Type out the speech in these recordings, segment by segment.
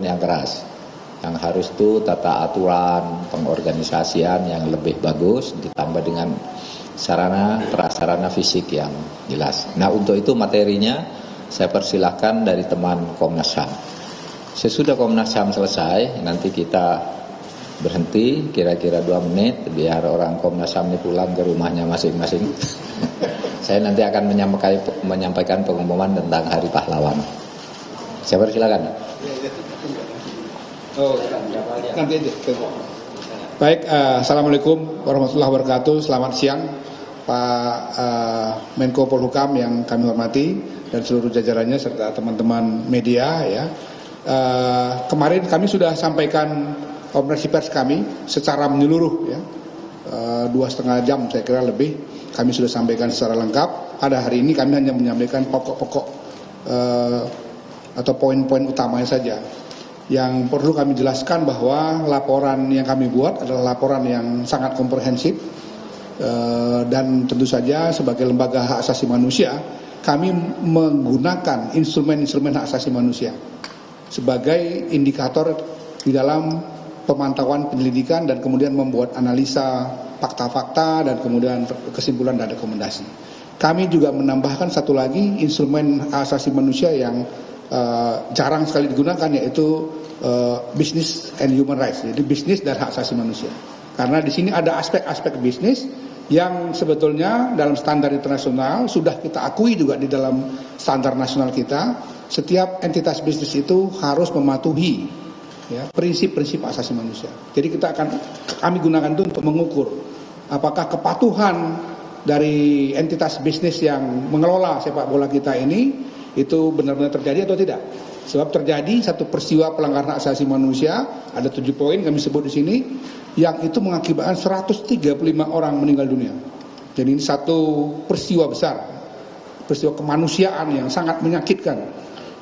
yang keras. Yang harus itu tata aturan pengorganisasian yang lebih bagus ditambah dengan sarana prasarana fisik yang jelas. Nah, untuk itu materinya saya persilahkan dari teman Komnas HAM. Sesudah Komnas HAM selesai, nanti kita berhenti kira-kira 2 menit biar orang Komnas HAM ini pulang ke rumahnya masing-masing. Saya nanti akan menyampaikan pengumuman tentang Hari Pahlawan. Saya persilakan. Nanti aja. Baik, assalamualaikum warahmatullahi wabarakatuh. Selamat siang Pak Menko Polhukam yang kami hormati dan seluruh jajarannya serta teman-teman media ya. Kemarin kami sudah sampaikan konferensi pers kami secara menyeluruh ya, 2,5 jam saya kira lebih kami sudah sampaikan secara lengkap. Pada hari ini kami hanya menyampaikan pokok-pokok atau poin-poin utamanya saja. Yang perlu kami jelaskan bahwa laporan yang kami buat adalah laporan yang sangat komprehensif dan tentu saja sebagai lembaga hak asasi manusia kami menggunakan instrumen-instrumen hak asasi manusia sebagai indikator di dalam pemantauan penyelidikan dan kemudian membuat analisa fakta-fakta dan kemudian kesimpulan dan rekomendasi. Kami juga menambahkan satu lagi instrumen hak asasi manusia yang jarang sekali digunakan, yaitu business and human rights, jadi bisnis dan hak asasi manusia. Karena di sini ada aspek-aspek bisnis yang sebetulnya dalam standar internasional sudah kita akui juga di dalam standar nasional kita. Setiap entitas bisnis itu harus mematuhi ya, prinsip-prinsip hak asasi manusia. Jadi kami gunakan itu untuk mengukur apakah kepatuhan dari entitas bisnis yang mengelola sepak bola kita ini itu benar-benar terjadi atau tidak. Sebab terjadi satu peristiwa pelanggaran hak asasi manusia, ada 7 poin kami sebut di sini, yang itu mengakibatkan 135 orang meninggal dunia. Jadi ini satu peristiwa besar, peristiwa kemanusiaan yang sangat menyakitkan.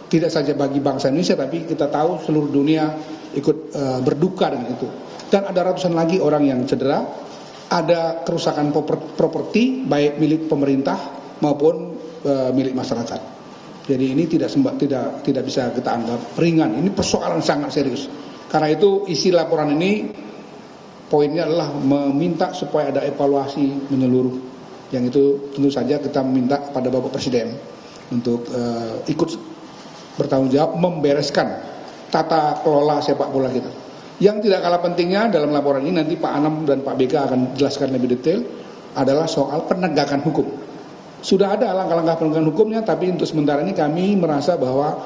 Tidak saja bagi bangsa Indonesia, tapi kita tahu seluruh dunia ikut berduka dengan itu. Dan ada ratusan lagi orang yang cedera, ada kerusakan properti baik milik pemerintah maupun milik masyarakat. Jadi ini tidak bisa kita anggap ringan. Ini persoalan sangat serius. Karena itu isi laporan ini poinnya adalah meminta supaya ada evaluasi menyeluruh. Yang itu tentu saja kita meminta pada Bapak Presiden untuk ikut bertanggung jawab membereskan tata kelola sepak bola kita. Yang tidak kalah pentingnya dalam laporan ini, nanti Pak Anam dan Pak BK akan jelaskan lebih detail, adalah soal penegakan hukum. Sudah ada langkah-langkah penegakan hukumnya, tapi untuk sementara ini kami merasa bahwa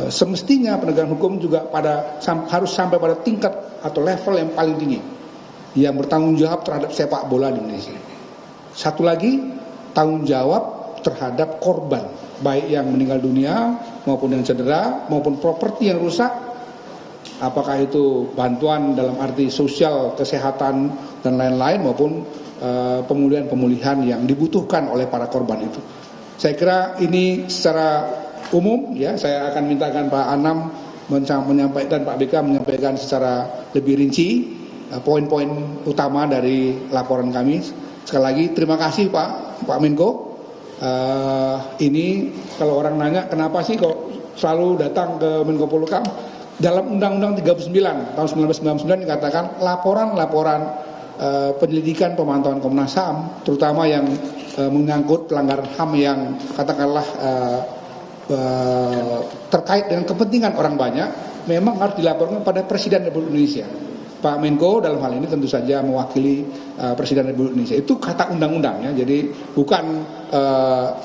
semestinya penegakan hukum juga harus sampai pada tingkat atau level yang paling tinggi, yang bertanggung jawab terhadap sepak bola di Indonesia. Satu lagi, tanggung jawab terhadap korban, baik yang meninggal dunia maupun yang cedera maupun properti yang rusak. Apakah itu bantuan dalam arti sosial, kesehatan dan lain-lain maupun pemulihan yang dibutuhkan oleh para korban itu. Saya kira ini secara umum ya, saya akan mintakan Pak Anam menyampaikan, Pak BK menyampaikan secara lebih rinci poin-poin utama dari laporan kami. Sekali lagi terima kasih Pak Menko. Ini kalau orang nanya kenapa sih kok selalu datang ke Menko Polhukam, dalam Undang-Undang 39 tahun 1999 dikatakan laporan-laporan penyelidikan pemantauan Komnas HAM, terutama yang menyangkut pelanggaran HAM yang katakanlah terkait dengan kepentingan orang banyak, memang harus dilaporkan pada Presiden Republik Indonesia. Pak Menko dalam hal ini tentu saja mewakili Presiden Republik Indonesia. Itu kata undang-undang ya, jadi bukan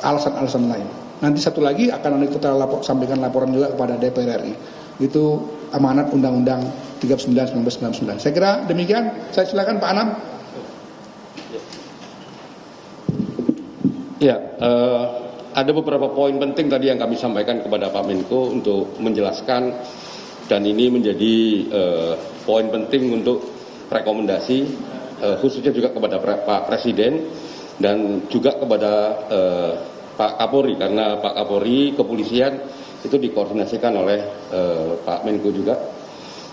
alasan-alasan lain. Nanti satu lagi akan kita sampaikan laporan juga kepada DPR RI. Itu amanat Undang-Undang 39 1999. Saya kira demikian. Saya silakan Pak Anam. Ya, ada beberapa poin penting tadi yang kami sampaikan kepada Pak Menko untuk menjelaskan, dan ini menjadi poin penting untuk rekomendasi khususnya juga kepada Pak Presiden dan juga kepada Pak Kapolri, karena Pak Kapolri kepolisian itu dikoordinasikan oleh Pak Menko juga.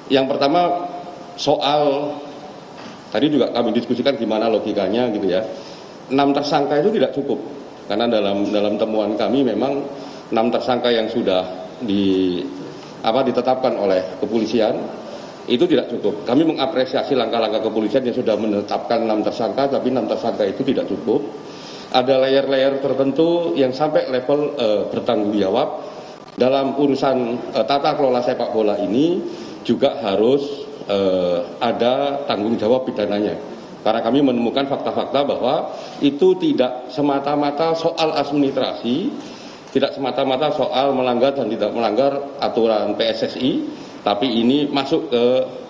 Yang pertama soal tadi juga kami diskusikan gimana logikanya gitu ya. 6 tersangka itu tidak cukup, karena dalam temuan kami memang 6 tersangka yang sudah ditetapkan oleh kepolisian itu tidak cukup. Kami mengapresiasi langkah-langkah kepolisian yang sudah menetapkan 6 tersangka, tapi 6 tersangka itu tidak cukup. Ada layer-layer tertentu yang sampai level bertanggung jawab dalam urusan tata kelola sepak bola ini juga harus ada tanggung jawab pidananya. Karena kami menemukan fakta-fakta bahwa itu tidak semata-mata soal administrasi, tidak semata-mata soal melanggar dan tidak melanggar aturan PSSI, tapi ini masuk ke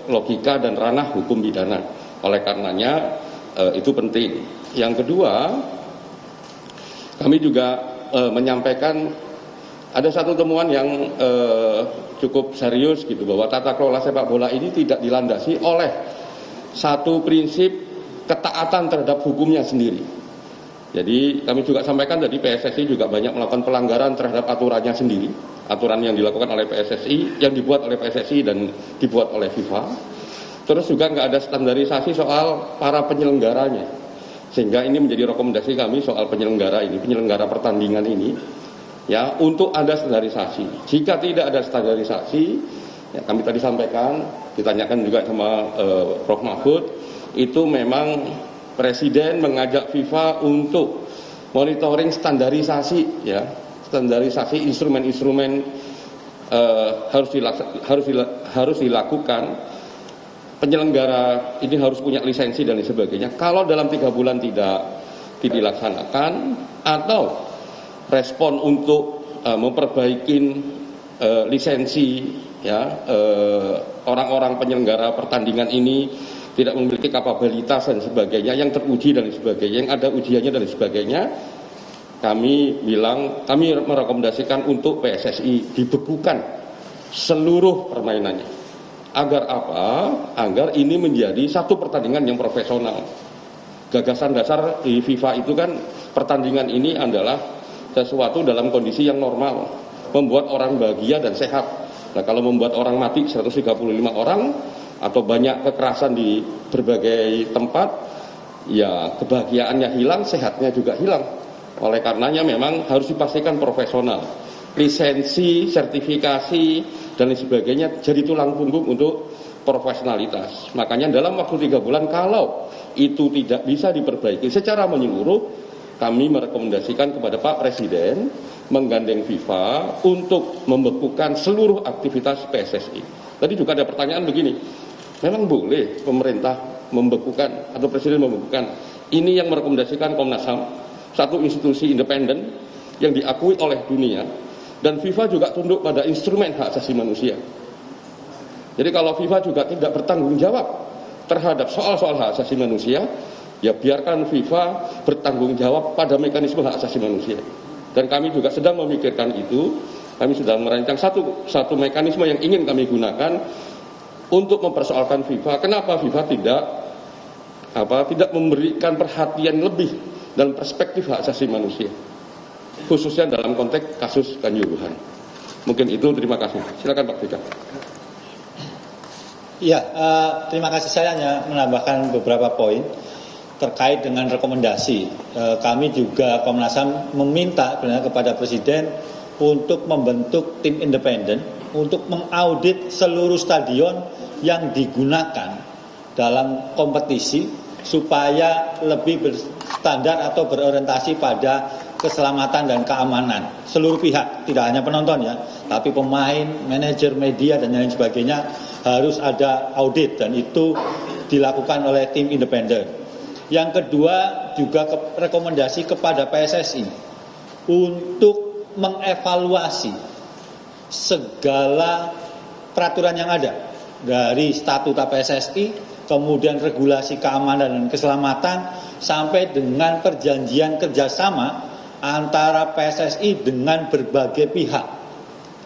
logika dan ranah hukum pidana. Oleh karenanya itu penting. Yang kedua, kami juga menyampaikan ada satu temuan yang cukup serius gitu, bahwa tata kelola sepak bola ini tidak dilandasi oleh satu prinsip ketaatan terhadap hukumnya sendiri. Jadi kami juga sampaikan tadi PSSI juga banyak melakukan pelanggaran terhadap aturannya sendiri, aturan yang dilakukan oleh PSSI, yang dibuat oleh PSSI dan dibuat oleh FIFA. Terus juga nggak ada standarisasi soal para penyelenggaranya, sehingga ini menjadi rekomendasi kami soal penyelenggara pertandingan ini, ya, untuk ada standarisasi. Jika tidak ada standarisasi, ya, kami tadi sampaikan, ditanyakan juga sama Prof. Mahfud, itu memang Presiden mengajak FIFA untuk monitoring standarisasi, ya, standarisasi instrumen-instrumen harus dilakukan. Penyelenggara ini harus punya lisensi dan sebagainya. Kalau dalam 3 bulan tidak dilaksanakan, atau respon untuk memperbaiki lisensi, ya, orang-orang penyelenggara pertandingan ini tidak memiliki kapabilitas dan sebagainya, yang teruji dan sebagainya, yang ada ujiannya dan sebagainya, kami merekomendasikan untuk PSSI dibekukan seluruh permainannya. Agar apa? Agar ini menjadi satu pertandingan yang profesional. Gagasan dasar di FIFA itu kan pertandingan ini adalah sesuatu dalam kondisi yang normal, membuat orang bahagia dan sehat. Nah, kalau membuat orang mati 135 orang atau banyak kekerasan di berbagai tempat, ya kebahagiaannya hilang, sehatnya juga hilang. Oleh karenanya memang harus dipastikan profesional. Lisensi, sertifikasi, dan lain sebagainya jadi tulang punggung untuk profesionalitas. Makanya dalam waktu 3 bulan, kalau itu tidak bisa diperbaiki secara menyeluruh, kami merekomendasikan kepada Pak Presiden menggandeng FIFA untuk membekukan seluruh aktivitas PSSI. Tadi juga ada pertanyaan begini, memang boleh pemerintah membekukan atau Presiden membekukan? Ini yang merekomendasikan Komnas HAM, satu institusi independen yang diakui oleh dunia, dan FIFA juga tunduk pada instrumen hak asasi manusia. Jadi kalau FIFA juga tidak bertanggung jawab terhadap soal-soal hak asasi manusia, ya biarkan FIFA bertanggung jawab pada mekanisme hak asasi manusia. Dan kami juga sedang memikirkan itu. Kami sudah merancang satu mekanisme yang ingin kami gunakan untuk mempersoalkan FIFA. Kenapa FIFA tidak memberikan perhatian lebih dan perspektif hak asasi manusia, khususnya dalam konteks kasus Kanjuruhan. Mungkin itu, terima kasih. Silakan Pak Fikar. Ya, terima kasih. Saya hanya menambahkan beberapa poin terkait dengan rekomendasi. Kami juga Komnas HAM meminta sebenarnya kepada Presiden untuk membentuk tim independen untuk mengaudit seluruh stadion yang digunakan dalam kompetisi supaya lebih berstandar atau berorientasi pada keselamatan dan keamanan seluruh pihak, tidak hanya penonton ya, tapi pemain, manajer, media dan lain sebagainya harus ada audit, dan itu dilakukan oleh tim independen. Yang kedua juga rekomendasi kepada PSSI untuk mengevaluasi segala peraturan yang ada dari statuta PSSI, kemudian regulasi keamanan dan keselamatan, sampai dengan perjanjian kerjasama antara PSSI dengan berbagai pihak.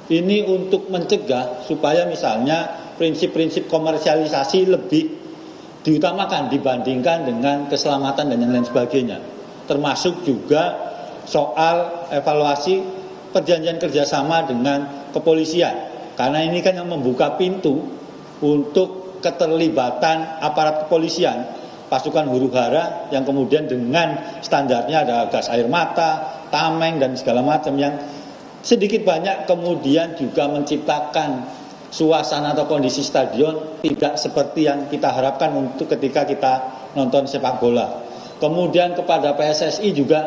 Ini untuk mencegah supaya misalnya prinsip-prinsip komersialisasi lebih diutamakan dibandingkan dengan keselamatan dan yang lain sebagainya. Termasuk juga soal evaluasi perjanjian kerjasama dengan kepolisian. Karena ini kan yang membuka pintu untuk keterlibatan aparat kepolisian, pasukan huru-hara yang kemudian dengan standarnya ada gas air mata, tameng dan segala macam, yang sedikit banyak kemudian juga menciptakan suasana atau kondisi stadion tidak seperti yang kita harapkan untuk ketika kita nonton sepak bola. Kemudian kepada PSSI juga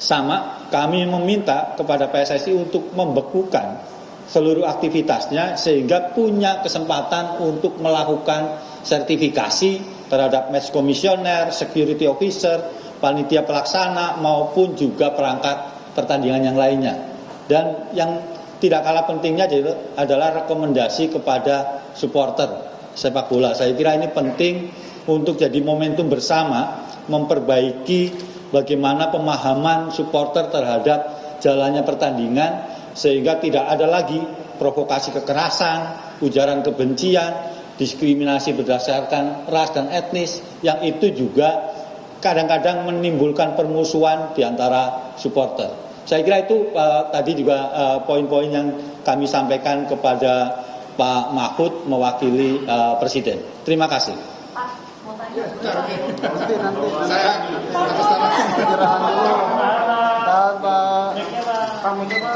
sama, kami meminta kepada PSSI untuk membekukan seluruh aktivitasnya sehingga punya kesempatan untuk melakukan sertifikasi terhadap match komisioner, security officer, panitia pelaksana maupun juga perangkat pertandingan yang lainnya. Dan yang tidak kalah pentingnya adalah rekomendasi kepada supporter sepak bola. Saya kira ini penting untuk jadi momentum bersama memperbaiki bagaimana pemahaman supporter terhadap jalannya pertandingan sehingga tidak ada lagi provokasi kekerasan, ujaran kebencian, diskriminasi berdasarkan ras dan etnis yang itu juga kadang-kadang menimbulkan permusuhan di antara supporter. Saya kira itu tadi juga poin-poin yang kami sampaikan kepada Pak Mahfud mewakili Presiden. Terima kasih. Nanti saya atas nama penyerahan dulu dan Pak mencoba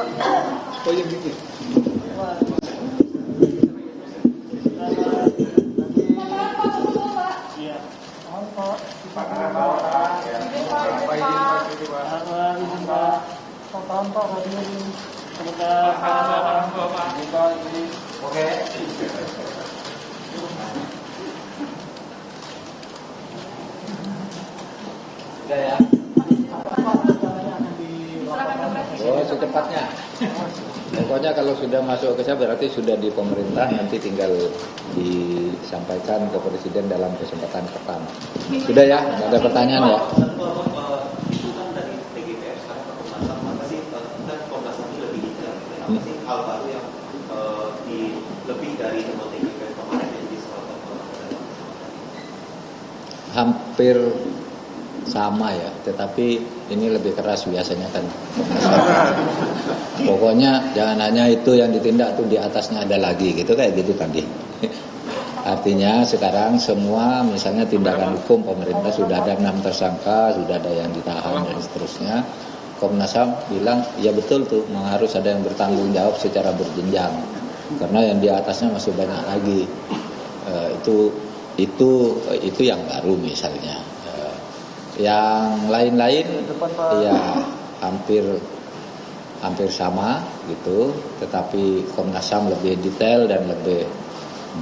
poin gitu. Oh, secepatnya. Pokoknya kalau sudah masuk ke saya berarti sudah di pemerintah, nanti tinggal disampaikan ke Presiden dalam kesempatan pertama. Sudah ya, nggak ada pertanyaan ya? Hal baru yang lebih dari teman TGPF kemarin yang diserahkan. Hampir sama ya, tetapi ini lebih keras biasanya kan. Pokoknya jangan hanya itu yang ditindak tuh, di atasnya ada lagi gitu, kayak gitu tadi. Artinya sekarang semua misalnya tindakan hukum pemerintah sudah ada 6 tersangka, sudah ada yang ditahan dan seterusnya. Komnas HAM bilang ya betul tuh, harus ada yang bertanggung jawab secara berjenjang karena yang di atasnya masih banyak lagi. Itu yang baru misalnya. Yang lain-lain ya hampir sama gitu, tetapi Komnas HAM lebih detail dan lebih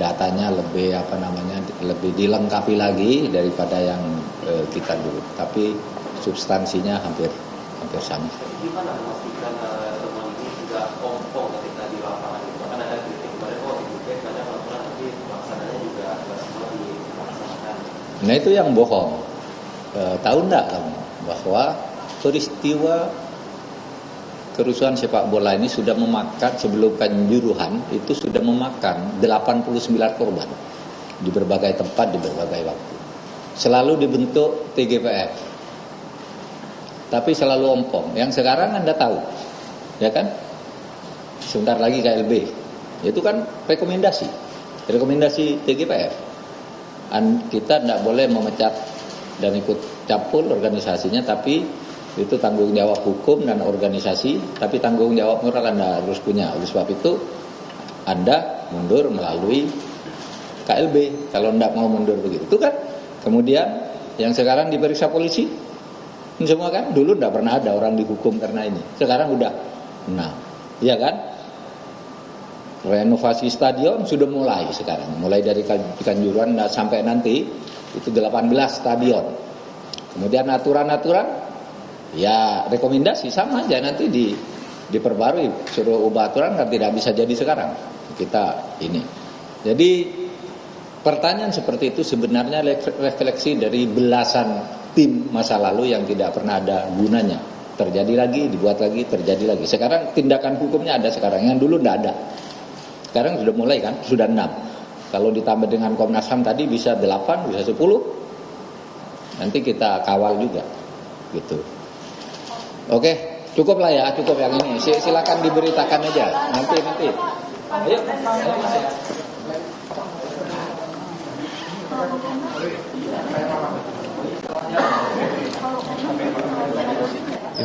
datanya lebih lebih dilengkapi lagi daripada yang kita dulu. Tapi substansinya hampir sama. Gimana memastikan temuan ini juga kompong ketika di lapangan? Bahkan ada kritik kepada TGPF banyak laporan tapi pelaksananya juga tidak semua dilaksanakan. Nah itu yang bohong. Tahu enggak kamu bahwa peristiwa kerusuhan sepak bola ini sudah memakan, sebelum Kanjuruhan itu sudah memakan 89 korban di berbagai tempat, di berbagai waktu. Selalu dibentuk TGPF, tapi selalu ompong. Yang sekarang Anda tahu, ya kan? Sebentar lagi KLB, itu kan rekomendasi TGPF. Kita tidak boleh memecat dan ikut campur organisasinya, tapi itu tanggung jawab hukum dan organisasi, tapi tanggung jawab moral Anda harus punya. Oleh sebab itu Anda mundur melalui KLB kalau tidak mau mundur begitu. Itu kan kemudian yang sekarang diperiksa polisi semua kan, dulu tidak pernah ada orang dihukum karena ini, sekarang udah. Nah, iya kan? Renovasi stadion sudah mulai sekarang, mulai dari Kanjuruhan sampai nanti itu 18 stadion. Kemudian aturan-aturan ya rekomendasi sama aja, nanti diperbarui, suruh ubah aturan kan tidak bisa jadi sekarang kita ini. Jadi pertanyaan seperti itu sebenarnya refleksi dari belasan tim masa lalu yang tidak pernah ada gunanya. Terjadi lagi, dibuat lagi, terjadi lagi. Sekarang tindakan hukumnya ada sekarang, yang dulu tidak ada. Sekarang sudah mulai kan, sudah 6. Kalau ditambah dengan Komnas HAM tadi bisa 8, bisa 10. Nanti kita kawal juga gitu. Oke, cukup lah ya, cukup yang ini. Silakan diberitakan aja. Nanti. Ayo.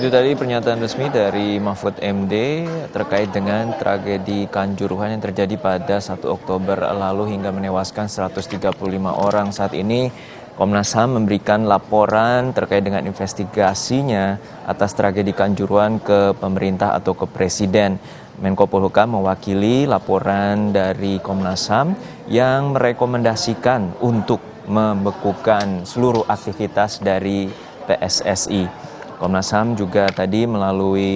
Itu tadi pernyataan resmi dari Mahfud MD terkait dengan tragedi Kanjuruhan yang terjadi pada 1 Oktober lalu hingga menewaskan 135 orang. Saat ini Komnas HAM memberikan laporan terkait dengan investigasinya atas tragedi Kanjuruhan ke pemerintah atau ke Presiden. Menko Polhukam mewakili laporan dari Komnas HAM yang merekomendasikan untuk membekukan seluruh aktivitas dari PSSI. Komnas HAM juga tadi melalui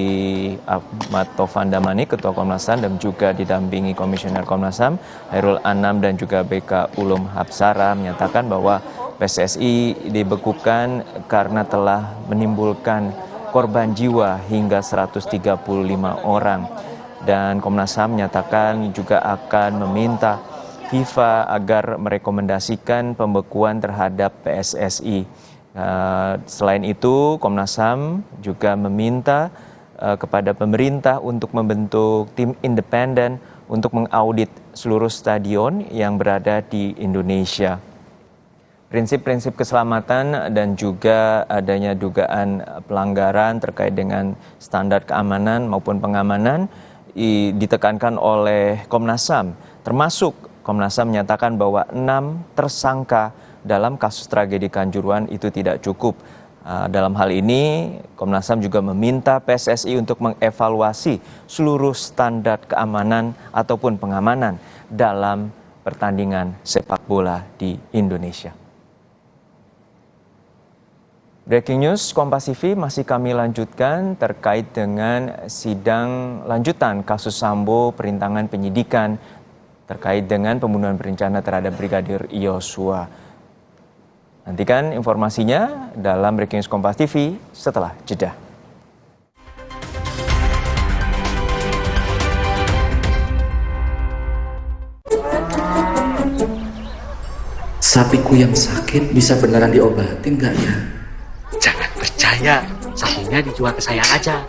Ahmad Taufan Damanik, Ketua Komnas HAM, dan juga didampingi Komisioner Komnas HAM, Hairul Anam dan juga BK Ulum Hapsara menyatakan bahwa PSSI dibekukan karena telah menimbulkan korban jiwa hingga 135 orang. Dan Komnas HAM menyatakan juga akan meminta FIFA agar merekomendasikan pembekuan terhadap PSSI. Selain itu, Komnas HAM juga meminta kepada pemerintah untuk membentuk tim independen untuk mengaudit seluruh stadion yang berada di Indonesia. Prinsip-prinsip keselamatan dan juga adanya dugaan pelanggaran terkait dengan standar keamanan maupun pengamanan ditekankan oleh Komnas HAM. Termasuk Komnas HAM menyatakan bahwa 6 tersangka dalam kasus tragedi Kanjuruhan itu tidak cukup. Dalam hal ini, Komnas HAM juga meminta PSSI untuk mengevaluasi seluruh standar keamanan ataupun pengamanan dalam pertandingan sepak bola di Indonesia. Breaking News Kompas TV masih kami lanjutkan terkait dengan sidang lanjutan kasus Sambo perintangan penyidikan terkait dengan pembunuhan berencana terhadap Brigadir Yosua. Nantikan informasinya dalam Breaking News Kompas TV setelah jeda. Sapiku yang sakit bisa beneran diobatin nggak ya? Jangan percaya, sapinya dijual ke saya aja.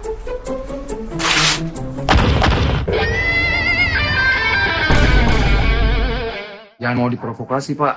Jangan mau diprovokasi, Pak.